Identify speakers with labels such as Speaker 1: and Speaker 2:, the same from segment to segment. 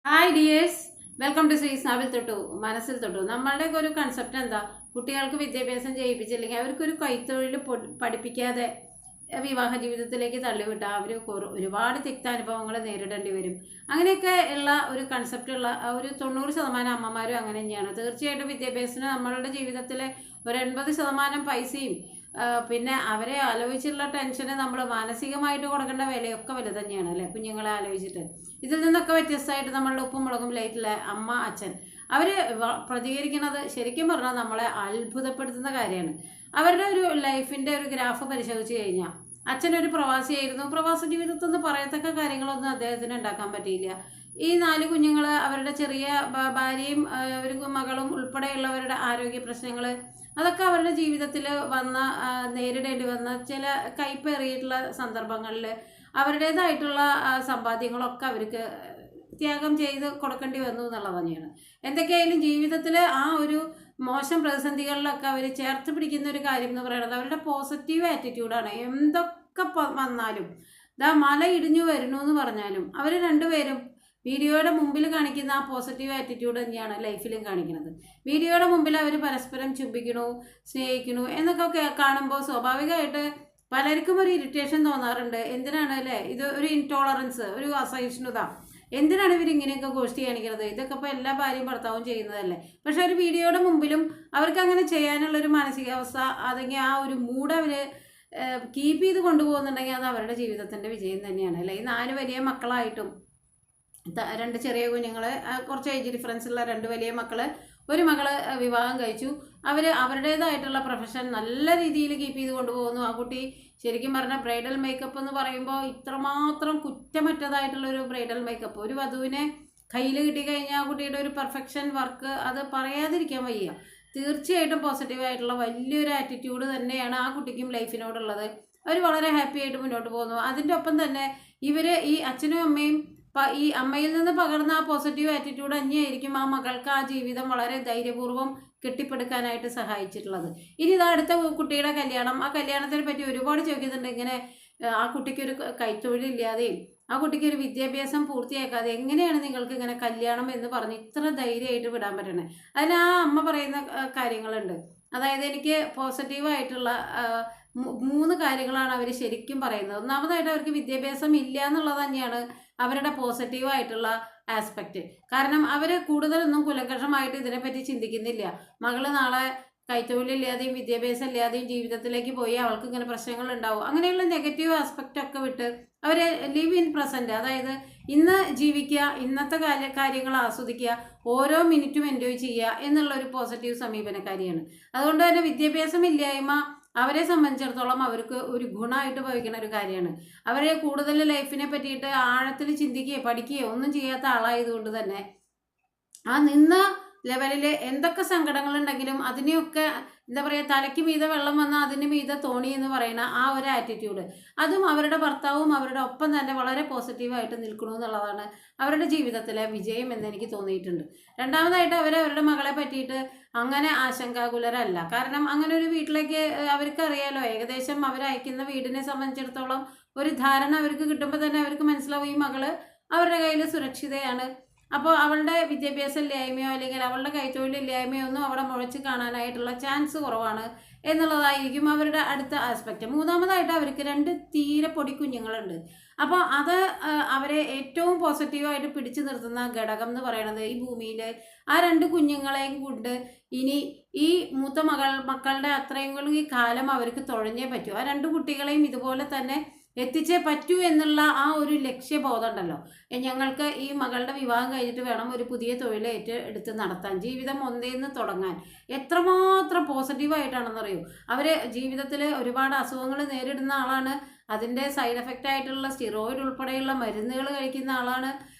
Speaker 1: Hi dears, welcome to ശ്രീസ് നാവിൽ തൊട്ടു മനസ്സിൽ തൊട്ടു. നമ്മളുടെയൊക്കെ ഒരു കൺസെപ്റ്റ് എന്താ? കുട്ടികൾക്ക് വിദ്യാഭ്യാസം ചെയ്യിപ്പിച്ചില്ലെങ്കിൽ അവർക്കൊരു കൈത്തൊഴിൽ പഠിപ്പിക്കാതെ വിവാഹ ജീവിതത്തിലേക്ക് തള്ളിവിട്ടാൽ അവർ ഒരുപാട് തിക്താനുഭവങ്ങൾ നേരിടേണ്ടി വരും. അങ്ങനെയൊക്കെ ഉള്ള ഒരു കൺസെപ്റ്റുള്ള ഒരു 90% അമ്മമാരും അങ്ങനെ തന്നെയാണ്. തീർച്ചയായിട്ടും വിദ്യാഭ്യാസത്തിന് നമ്മളുടെ ജീവിതത്തിലെ ഒരു 80% പൈസയും പിന്നെ അവരെ ആലോചിച്ചുള്ള ടെൻഷന് നമ്മൾ മാനസികമായിട്ട് കൊടുക്കേണ്ട വിലയൊക്കെ വലുത് തന്നെയാണ് അല്ലേ, കുഞ്ഞുങ്ങളെ ആലോചിച്ചിട്ട്. ഇതിൽ നിന്നൊക്കെ വ്യത്യസ്തമായിട്ട് നമ്മളുടെ ഉപ്പും മുളകും ലൈറ്റിലെ അമ്മ അച്ഛൻ അവർ പ്രതികരിക്കുന്നത് ശരിക്കും പറഞ്ഞാൽ നമ്മളെ അത്ഭുതപ്പെടുത്തുന്ന കാര്യമാണ്. അവരുടെ ഒരു ലൈഫിൻ്റെ ഒരു ഗ്രാഫ് പരിശോധിച്ച് കഴിഞ്ഞാൽ അച്ഛനൊരു പ്രവാസിയായിരുന്നു. പ്രവാസ ജീവിതത്തിൽ നിന്ന് പറയത്തക്ക കാര്യങ്ങളൊന്നും അദ്ദേഹത്തിന് ഉണ്ടാക്കാൻ പറ്റിയില്ല. ഈ 4 കുഞ്ഞുങ്ങൾ, അവരുടെ ചെറിയ ഭാര്യയും ഒരു മകളും ഉൾപ്പെടെയുള്ളവരുടെ ആരോഗ്യ പ്രശ്നങ്ങൾ, അതൊക്കെ അവരുടെ ജീവിതത്തിൽ നേരിടേണ്ടി വന്ന ചില കൈപ്പേറിയിട്ടുള്ള സന്ദർഭങ്ങളിൽ അവരുടേതായിട്ടുള്ള സമ്പാദ്യങ്ങളൊക്കെ അവർക്ക് ത്യാഗം ചെയ്ത് കൊടുക്കേണ്ടി വന്നു എന്നുള്ളത് തന്നെയാണ്. എന്തൊക്കെയായാലും ജീവിതത്തിൽ ആ ഒരു മോശം പ്രതിസന്ധികളിലൊക്കെ അവർ ചേർത്ത് പിടിക്കുന്ന ഒരു കാര്യം എന്ന് പറയുന്നത് അവരുടെ പോസിറ്റീവ് ആറ്റിറ്റ്യൂഡാണ്. എന്തൊക്കെ വന്നാലും മല ഇടിഞ്ഞു വരുന്നു എന്ന് പറഞ്ഞാലും അവർ രണ്ടുപേരും വീഡിയോയുടെ മുമ്പിൽ കാണിക്കുന്ന ആ പോസിറ്റീവ് ആറ്റിറ്റ്യൂഡ് തന്നെയാണ് ലൈഫിലും കാണിക്കുന്നത്. വീഡിയോയുടെ മുമ്പിൽ അവർ പരസ്പരം ചുംബിക്കണു, സ്നേഹിക്കണു എന്നൊക്കെ കാണുമ്പോൾ സ്വാഭാവികമായിട്ട് പലർക്കും ഒരു ഇറിറ്റേഷൻ തോന്നാറുണ്ട്. എന്തിനാണ് അല്ലേ ഇത്? ഒരു ഇൻടോളറൻസ്, ഒരു അസഹിഷ്ണുത. എന്തിനാണ് ഇവരിങ്ങനെയൊക്കെ ഗോഷ്ടി കാണിക്കുന്നത്? ഇതൊക്കെ ഇപ്പോൾ എല്ലാ ഭാര്യയും ഭർത്താവും ചെയ്യുന്നതല്ലേ. പക്ഷെ ഒരു വീഡിയോയുടെ മുമ്പിലും അവർക്ക് അങ്ങനെ ചെയ്യാനുള്ളൊരു മാനസികാവസ്ഥ, അല്ലെങ്കിൽ ആ ഒരു മൂഡ് അവർ കീപ്പ് ചെയ്ത് കൊണ്ടുപോകുന്നുണ്ടെങ്കിൽ അത് അവരുടെ ജീവിതത്തിൻ്റെ വിജയം തന്നെയാണ് അല്ലേ. ഈ 4 വലിയ മക്കളായിട്ടും 2 ചെറിയ കുഞ്ഞുങ്ങൾ, കുറച്ച് ഏജ് ഡിഫറൻസ് ഉള്ള 2 വലിയ മക്കൾ, ഒരു മകള് വിവാഹം കഴിച്ചു. അവരുടേതായിട്ടുള്ള പ്രൊഫഷൻ നല്ല രീതിയിൽ കീപ്പ് ചെയ്ത് കൊണ്ടുപോകുന്നു. ആ കുട്ടി ശരിക്കും പറഞ്ഞാൽ ബ്രൈഡൽ മേക്കപ്പ് എന്ന് പറയുമ്പോൾ ഇത്രമാത്രം കുറ്റമറ്റതായിട്ടുള്ളൊരു ബ്രൈഡൽ മേക്കപ്പ് ഒരു വധുവിനെ കയ്യിൽ കിട്ടിക്കഴിഞ്ഞാൽ ആ കുട്ടിയുടെ ഒരു പെർഫെക്ഷൻ വർക്ക് അത് പറയാതിരിക്കാൻ വയ്യ. തീർച്ചയായിട്ടും പോസിറ്റീവായിട്ടുള്ള വലിയൊരു ആറ്റിറ്റ്യൂഡ് തന്നെയാണ് ആ കുട്ടിക്കും ലൈഫിനോടുള്ളത്. അവർ വളരെ ഹാപ്പി ആയിട്ട് മുന്നോട്ട് പോകുന്നു. അതിൻ്റെ ഒപ്പം തന്നെ ഇവർ ഈ അച്ഛനും അമ്മയും ഈ അമ്മയിൽ നിന്ന് പകർന്ന ആ പോസിറ്റീവ് ആറ്റിറ്റ്യൂഡ് തന്നെയായിരിക്കും ആ മകൾക്ക് ആ ജീവിതം വളരെ ധൈര്യപൂർവ്വം കെട്ടിപ്പടുക്കാനായിട്ട് സഹായിച്ചിട്ടുള്ളത്. ഇനി ഇതാ അടുത്ത കുട്ടിയുടെ കല്യാണം. ആ കല്യാണത്തിനെ പറ്റി ഒരുപാട് ചോദിക്കുന്നുണ്ട്. ഇങ്ങനെ ആ കുട്ടിക്കൊരു കൈത്തൊഴിലില്ലാതെയും ആ കുട്ടിക്ക് ഒരു വിദ്യാഭ്യാസം പൂർത്തിയാക്കാതെ എങ്ങനെയാണ് നിങ്ങൾക്ക് ഇങ്ങനെ കല്യാണം എന്ന് പറഞ്ഞ് ഇത്ര ധൈര്യമായിട്ട് വിടാൻ പറ്റണേ? അതിന് ആ അമ്മ പറയുന്ന കാര്യങ്ങളുണ്ട്. അതായത് എനിക്ക് പോസിറ്റീവായിട്ടുള്ള 3 കാര്യങ്ങളാണ് അവർ ശരിക്കും പറയുന്നത്. ഒന്നാമതായിട്ട് അവർക്ക് വിദ്യാഭ്യാസം ഇല്ല എന്നുള്ളത് തന്നെയാണ് അവരുടെ പോസിറ്റീവായിട്ടുള്ള ആസ്പെക്റ്റ്. കാരണം അവർ കൂടുതലൊന്നും കുലങ്കഷമായിട്ട് ഇതിനെപ്പറ്റി ചിന്തിക്കുന്നില്ല. മകള് നാളെ കൈത്തൊഴിലില്ലാതെയും വിദ്യാഭ്യാസം ഇല്ലാതെയും ജീവിതത്തിലേക്ക് പോയി അവൾക്ക് ഇങ്ങനെ പ്രശ്നങ്ങൾ ഉണ്ടാവും, അങ്ങനെയുള്ള നെഗറ്റീവ് ആസ്പെക്റ്റ് ഒക്കെ വിട്ട് അവർ ലിവ് ഇൻ പ്രസൻറ്റ്, അതായത് ഇന്ന് ജീവിക്കുക, ഇന്നത്തെ കാര്യങ്ങൾ ആസ്വദിക്കുക, ഓരോ മിനിറ്റും എൻജോയ് ചെയ്യുക എന്നുള്ള ഒരു പോസിറ്റീവ് സമീപനക്കാരിയാണ്. അതുകൊണ്ട് തന്നെ വിദ്യാഭ്യാസം ഇല്ലായ്മ അവരെ സംബന്ധിച്ചിടത്തോളം അവർക്ക് ഒരു ഗുണമായിട്ട് ഭവിക്കുന്ന ഒരു കാര്യമാണ്. അവരെ കൂടുതൽ ലൈഫിനെ പറ്റിയിട്ട് ആഴത്തിൽ ചിന്തിക്കുകയോ പഠിക്കുകയോ ഒന്നും ചെയ്യാത്ത ആളായതുകൊണ്ട് തന്നെ ആ നിന്ന ലെവലിൽ എന്തൊക്കെ സങ്കടങ്ങളുണ്ടെങ്കിലും അതിനെയൊക്കെ എന്താ പറയുക, തലയ്ക്ക് മീതെ വെള്ളം വന്നാൽ അതിന് മീതെ തോണി എന്ന് പറയുന്ന ആ ഒരു ആറ്റിറ്റ്യൂഡ്, അതും അവരുടെ ഭർത്താവും അവരുടെ ഒപ്പം തന്നെ വളരെ പോസിറ്റീവായിട്ട് നിൽക്കണമെന്നുള്ളതാണ് അവരുടെ ജീവിതത്തിലെ വിജയം എന്ന് എനിക്ക് തോന്നിയിട്ടുണ്ട്. രണ്ടാമതായിട്ട് അവരുടെ മകളെ പറ്റിയിട്ട് അങ്ങനെ ആശങ്കാകുലരല്ല. കാരണം അങ്ങനെ ഒരു വീട്ടിലേക്ക് അവർക്കറിയാലോ, ഏകദേശം അവരയക്കുന്ന വീടിനെ സംബന്ധിച്ചിടത്തോളം ഒരു ധാരണ അവർക്ക് കിട്ടുമ്പോൾ തന്നെ അവർക്ക് മനസ്സിലാവും ഈ മകള് അവരുടെ കയ്യിൽ സുരക്ഷിതയാണ്. അപ്പോൾ അവളുടെ വിദ്യാഭ്യാസം ഇല്ലായ്മയോ അല്ലെങ്കിൽ അവളുടെ കൈത്തൊഴിലില്ലായ്മയോ ഒന്നും അവിടെ മുഴച്ച് കാണാനായിട്ടുള്ള ചാൻസ് കുറവാണ് എന്നുള്ളതായിരിക്കും അവരുടെ അടുത്ത ആസ്പെക്റ്റ്. മൂന്നാമതായിട്ട് അവർക്ക് 2 തീരെ പൊടി കുഞ്ഞുങ്ങളുണ്ട്. അപ്പോൾ അത് അവരെ ഏറ്റവും പോസിറ്റീവായിട്ട് പിടിച്ചു നിർത്തുന്ന ഘടകം എന്ന് പറയുന്നത് ഈ ഭൂമിയിൽ ആ 2 കുഞ്ഞുങ്ങളെയും കൊണ്ട് ഇനി ഈ മൂത്ത മക്കളുടെ അത്രയും കൂടി കാലം അവർക്ക് തുഴഞ്ഞേ പറ്റൂ. ആ 2 കുട്ടികളെയും ഇതുപോലെ തന്നെ എത്തിച്ചേ പറ്റൂ എന്നുള്ള ആ ഒരു ലക്ഷ്യബോധം ഉണ്ടല്ലോ. ഞങ്ങൾക്ക് ഈ മകളുടെ വിവാഹം കഴിഞ്ഞിട്ട് വേണം ഒരു പുതിയ തൊഴിൽ എടുത്ത് നടത്താൻ, ജീവിതം ഒന്നേന്ന് തുടങ്ങാൻ. എത്രമാത്രം പോസിറ്റീവായിട്ടാണെന്നറിയോ. അവർ ജീവിതത്തിൽ ഒരുപാട് അസുഖങ്ങൾ നേരിടുന്ന ആളാണ്. അതിൻ്റെ സൈഡ് എഫക്റ്റ് ആയിട്ടുള്ള സ്റ്റിറോയിഡ് ഉൾപ്പെടെയുള്ള മരുന്നുകൾ കഴിക്കുന്ന ആളാണ്.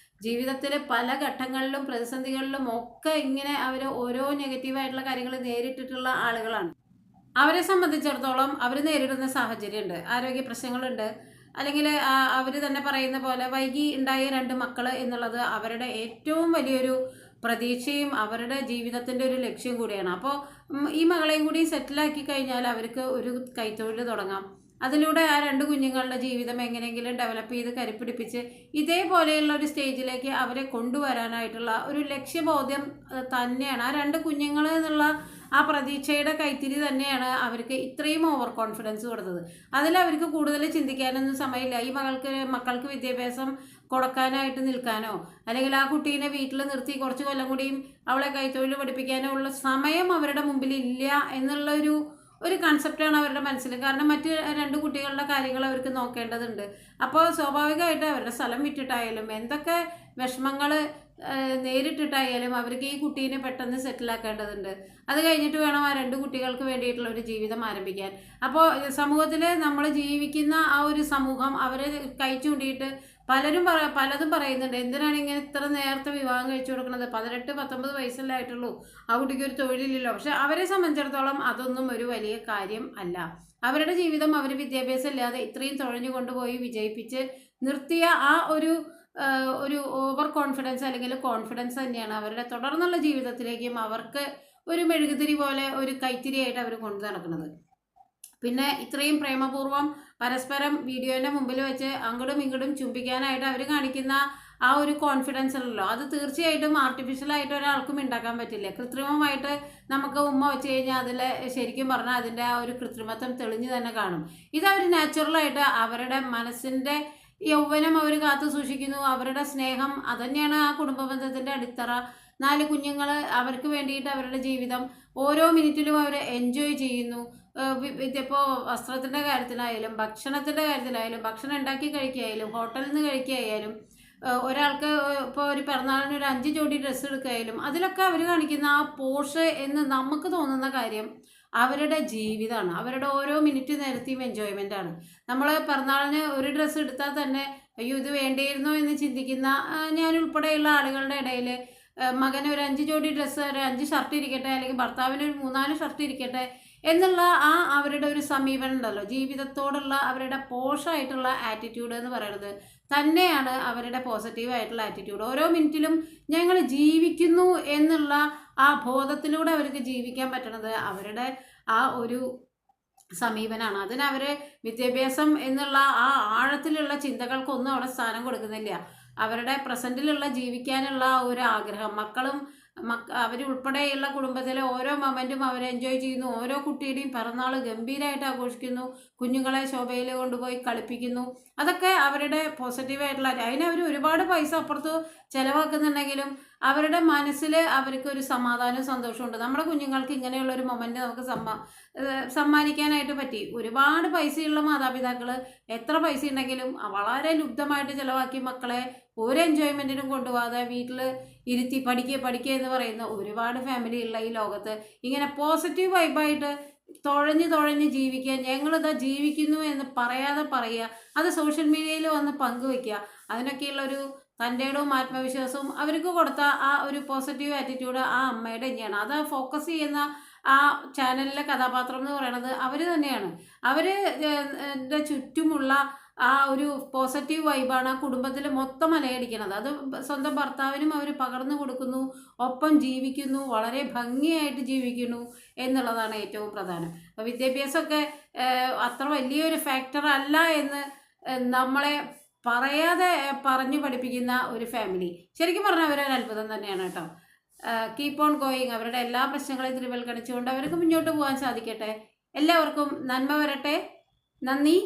Speaker 1: ജീവിതത്തിൽ പല ഘട്ടങ്ങളിലും പ്രതിസന്ധികളിലും ഒക്കെ ഇങ്ങനെ അവർ ഓരോ നെഗറ്റീവായിട്ടുള്ള കാര്യങ്ങൾ നേരിട്ടിട്ടുള്ള ആളുകളാണ്. അവരെ സംബന്ധിച്ചിടത്തോളം അവർ നേരിടുന്ന സാഹചര്യമുണ്ട്, ആരോഗ്യ പ്രശ്നങ്ങളുണ്ട്, അല്ലെങ്കിൽ അവർ തന്നെ പറയുന്ന പോലെ വൈകി ഉണ്ടായ 2 മക്കൾ എന്നുള്ളത് അവരുടെ ഏറ്റവും വലിയൊരു പ്രതീക്ഷയും അവരുടെ ജീവിതത്തിൻ്റെ ഒരു ലക്ഷ്യം കൂടിയാണ്. അപ്പോൾ ഈ മകളെയും കൂടി സെറ്റിലാക്കി കഴിഞ്ഞാൽ അവർക്ക് ഒരു കൈത്തൊഴിൽ തുടങ്ങാം. അതിലൂടെ ആ 2 കുഞ്ഞുങ്ങളുടെ ജീവിതം എങ്ങനെയെങ്കിലും ഡെവലപ്പ് ചെയ്ത് കരുപ്പിടിപ്പിച്ച് ഇതേപോലെയുള്ള ഒരു സ്റ്റേജിലേക്ക് അവരെ കൊണ്ടുവരാനായിട്ടുള്ള ഒരു ലക്ഷ്യബോധ്യം തന്നെയാണ് ആ 2 കുഞ്ഞുങ്ങൾ എന്നുള്ള ആ പ്രതീക്ഷയുടെ കൈത്തിരി തന്നെയാണ് അവർക്ക് ഇത്രയും ഓവർ കോൺഫിഡൻസ് കൊടുത്തത്. അതിലവർക്ക് കൂടുതൽ ചിന്തിക്കാനൊന്നും സമയമില്ല. ഈ മക്കൾക്ക് വിദ്യാഭ്യാസം കൊടുക്കാനായിട്ട് നിൽക്കാനോ അല്ലെങ്കിൽ ആ കുട്ടീനെ വീട്ടിൽ നിർത്തി കുറച്ച് കൊല്ലം കൂടിയും അവളെ കൈത്തൊഴിൽ പഠിപ്പിക്കാനോ ഉള്ള സമയം അവരുടെ മുമ്പിൽ ഇല്ല എന്നുള്ള ഒരു കൺസെപ്റ്റാണ് അവരുടെ മനസ്സിൽ. കാരണം മറ്റ് 2 കുട്ടികളുടെ കാര്യങ്ങൾ അവർക്ക് നോക്കേണ്ടതുണ്ട്. അപ്പോൾ സ്വാഭാവികമായിട്ട് അവരുടെ സ്ഥലം വിറ്റിട്ടായാലും എന്തൊക്കെ വിഷമങ്ങൾ നേരിട്ടിട്ടായാലും അവർക്ക് ഈ കുട്ടീനെ പെട്ടെന്ന് സെറ്റിലാക്കേണ്ടതുണ്ട്. അത് കഴിഞ്ഞിട്ട് വേണം ആ 2 കുട്ടികൾക്ക് വേണ്ടിയിട്ടുള്ള ഒരു ജീവിതം ആരംഭിക്കാൻ. അപ്പോൾ സമൂഹത്തിൽ നമ്മൾ ജീവിക്കുന്ന ആ ഒരു സമൂഹം അവരെ കൈ ചൂണ്ടിയിട്ട് പലതും പറയുന്നുണ്ട്. എന്തിനാണ് ഇങ്ങനെ ഇത്ര നേരത്തെ വിവാഹം കഴിച്ചു കൊടുക്കുന്നത്? 18-19 വയസ്സല്ലേ ആയിട്ടുള്ളൂ, ആ കുട്ടിക്ക് ഒരു തൊഴിലില്ലല്ലോ. പക്ഷെ അവരെ സംബന്ധിച്ചിടത്തോളം അതൊന്നും ഒരു വലിയ കാര്യം അല്ല. അവരുടെ ജീവിതം അവർ വിദ്യാഭ്യാസം ഇല്ലാതെ ഇത്രയും തുഴഞ്ഞു കൊണ്ടുപോയി വിജയിപ്പിച്ച് നിർത്തിയ ആ ഒരു ഓവർ കോൺഫിഡൻസ് അല്ലെങ്കിൽ കോൺഫിഡൻസ് തന്നെയാണ് അവരുടെ തുടർന്നുള്ള ജീവിതത്തിലേക്കും അവർക്ക് ഒരു മെഴുകുതിരി പോലെ ഒരു കൈത്തിരിയായിട്ട് അവർ കൊണ്ടു നടക്കുന്നത്. പിന്നെ ഇത്രയും പ്രേമപൂർവ്വം പരസ്പരം വീഡിയോൻ്റെ മുമ്പിൽ വെച്ച് അങ്ങോട്ടും ഇങ്ങോട്ടും ചുംബിക്കാനായിട്ട് അവർ കാണിക്കുന്ന ആ ഒരു കോൺഫിഡൻസ് ഉണ്ടല്ലോ, അത് തീർച്ചയായിട്ടും ആർട്ടിഫിഷ്യലായിട്ട് ഒരാൾക്കും ഉണ്ടാക്കാൻ പറ്റില്ല. കൃത്രിമമായിട്ട് നമുക്ക് ഉമ്മ വെച്ച് കഴിഞ്ഞാൽ അതിൽ ശരിക്കും പറഞ്ഞാൽ അതിൻ്റെ ആ ഒരു കൃത്രിമത്വം തെളിഞ്ഞു തന്നെ കാണും. ഇതവർ നാച്ചുറലായിട്ട് അവരുടെ മനസ്സിൻ്റെ യൗവനം അവർ കാത്തു സൂക്ഷിക്കുന്നു. അവരുടെ സ്നേഹം അതന്നെയാണ് ആ കുടുംബ ബന്ധത്തിൻ്റെ അടിത്തറ. 4 കുഞ്ഞുങ്ങൾ അവർക്ക് വേണ്ടിയിട്ട് അവരുടെ ജീവിതം ഓരോ മിനിറ്റിലും അവർ എൻജോയ് ചെയ്യുന്നു. ഇതിപ്പോൾ വസ്ത്രത്തിൻ്റെ കാര്യത്തിലായാലും ഭക്ഷണത്തിൻ്റെ കാര്യത്തിലായാലും ഭക്ഷണം ഉണ്ടാക്കി കഴിക്കുകയായാലും ഹോട്ടലിൽ നിന്ന് കഴിക്കുകയായാലും ഒരാൾക്ക് ഇപ്പോൾ ഒരു പിറന്നാളിന് ഒരു 5 ജോഡി ഡ്രസ്സ് എടുക്കുകയായാലും അതിലൊക്കെ അവർ കാണിക്കുന്ന ആ പോഷ് എന്ന് നമുക്ക് തോന്നുന്ന കാര്യം അവരുടെ ജീവിതമാണ്. അവരുടെ ഓരോ മിനിറ്റ് നേരത്തെയും എൻജോയ്മെൻ്റാണ്. നമ്മൾ പിറന്നാളിന് ഒരു ഡ്രസ്സ് എടുത്താൽ തന്നെ അയ്യോ ഇത് വേണ്ടിയിരുന്നോ എന്ന് ചിന്തിക്കുന്ന ഞാനുൾപ്പെടെയുള്ള ആളുകളുടെ ഇടയിൽ മകന് ഒരു 5 ജോഡി ഡ്രസ്സ്, ഒരു 5 ഷർട്ട് ഇരിക്കട്ടെ, അല്ലെങ്കിൽ ഭർത്താവിന് ഒരു 3-4 ഷർട്ട് ഇരിക്കട്ടെ എന്നുള്ള ആ അവരുടെ ഒരു സമീപനം ഉണ്ടല്ലോ, ജീവിതത്തോടുള്ള അവരുടെ പോഷായിട്ടുള്ള ആറ്റിറ്റ്യൂഡ് എന്ന് പറയുന്നത് തന്നെയാണ് അവരുടെ പോസിറ്റീവായിട്ടുള്ള ആറ്റിറ്റ്യൂഡ്. ഓരോ മിനിറ്റിലും ഞങ്ങൾ ജീവിക്കുന്നു എന്നുള്ള ആ ബോധത്തിലൂടെ അവർക്ക് ജീവിക്കാൻ പറ്റണത് അവരുടെ ആ ഒരു സമീപനമാണ്. അതിനവർ വിദ്യാഭ്യാസം എന്നുള്ള ആ ആഴത്തിലുള്ള ചിന്തകൾക്കൊന്നും അവിടെ സ്ഥാനം കൊടുക്കുന്നില്ല. അവരുടെ പ്രസൻറ്റിലുള്ള ജീവിക്കാനുള്ള ഒരു ആഗ്രഹം അവരുൾപ്പെടെയുള്ള കുടുംബത്തിലെ ഓരോ മൊമെൻറ്റും അവർ എൻജോയ് ചെയ്യുന്നു. ഓരോ കുട്ടിയുടെയും പിറന്നാൾ ഗംഭീരമായിട്ട് ആഘോഷിക്കുന്നു. കുഞ്ഞുങ്ങളെ ശോഭയിൽ കൊണ്ടുപോയി കളിപ്പിക്കുന്നു. അതൊക്കെ അവരുടെ പോസിറ്റീവായിട്ടുള്ള അതിനവർ ഒരുപാട് പൈസ അപ്പുറത്ത് ചിലവാക്കുന്നുണ്ടെങ്കിലും അവരുടെ മനസ്സിൽ അവർക്കൊരു സമാധാനവും സന്തോഷമുണ്ട്. നമ്മുടെ കുഞ്ഞുങ്ങൾക്ക് ഇങ്ങനെയുള്ളൊരു മൊമെൻറ്റ് നമുക്ക് സമ്മാനിക്കാനായിട്ട് പറ്റി. ഒരുപാട് പൈസയുള്ള മാതാപിതാക്കൾ എത്ര പൈസ ഉണ്ടെങ്കിലും വളരെ ലുബ്ധമായിട്ട് ചിലവാക്കി മക്കളെ ഒരു എൻജോയ്മെൻറ്റിനും കൊണ്ടുപോകാതെ വീട്ടിൽ ഇരുത്തി പഠിക്കുക എന്ന് പറയുന്ന ഒരുപാട് ഫാമിലി ഉള്ള ഈ ലോകത്ത് ഇങ്ങനെ പോസിറ്റീവ് വൈബായിട്ട് തുഴഞ്ഞ് ജീവിക്കുക, ഞങ്ങളിതാ ജീവിക്കുന്നു എന്ന് പറയാതെ പറയുക, അത് സോഷ്യൽ മീഡിയയിൽ വന്ന് പങ്കുവയ്ക്കുക, അതിനൊക്കെയുള്ളൊരു തൻ്റെയും ആത്മവിശ്വാസവും അവർക്ക് കൊടുത്ത ആ ഒരു പോസിറ്റീവ് ആറ്റിറ്റ്യൂഡ് ആ അമ്മയുടെ തന്നെയാണ്. അത് ഫോക്കസ് ചെയ്യുന്ന ആ ചാനലിലെ കഥാപാത്രം എന്ന് പറയുന്നത് അവർ തന്നെയാണ്. അവരുടെ ചുറ്റുമുള്ള ആ ഒരു പോസിറ്റീവ് വൈബാണ് ആ കുടുംബത്തിൽ മൊത്തം അലയടിക്കുന്നത്. അത് സ്വന്തം ഭർത്താവിനും അവർ പകർന്നു കൊടുക്കുന്നു, ഒപ്പം ജീവിക്കുന്നു, വളരെ ഭംഗിയായിട്ട് ജീവിക്കുന്നു എന്നുള്ളതാണ് ഏറ്റവും പ്രധാനം. അപ്പോൾ വിദ്യാഭ്യാസമൊക്കെ അത്ര വലിയൊരു ഫാക്ടർ അല്ല എന്ന് നമ്മളെ പറയാതെ പറഞ്ഞു പഠിപ്പിക്കുന്ന ഒരു ഫാമിലി ശരിക്കും പറഞ്ഞാൽ അവരൊരു അത്ഭുതം തന്നെയാണ് കേട്ടോ. Keep on going. അവരുടെ എല്ലാ പ്രശ്നങ്ങളെയും തിരുവൽക്കണിച്ചുകൊണ്ട് അവർക്ക് മുന്നോട്ട് പോകാൻ സാധിക്കട്ടെ. എല്ലാവർക്കും നന്മ വരട്ടെ. നന്ദി.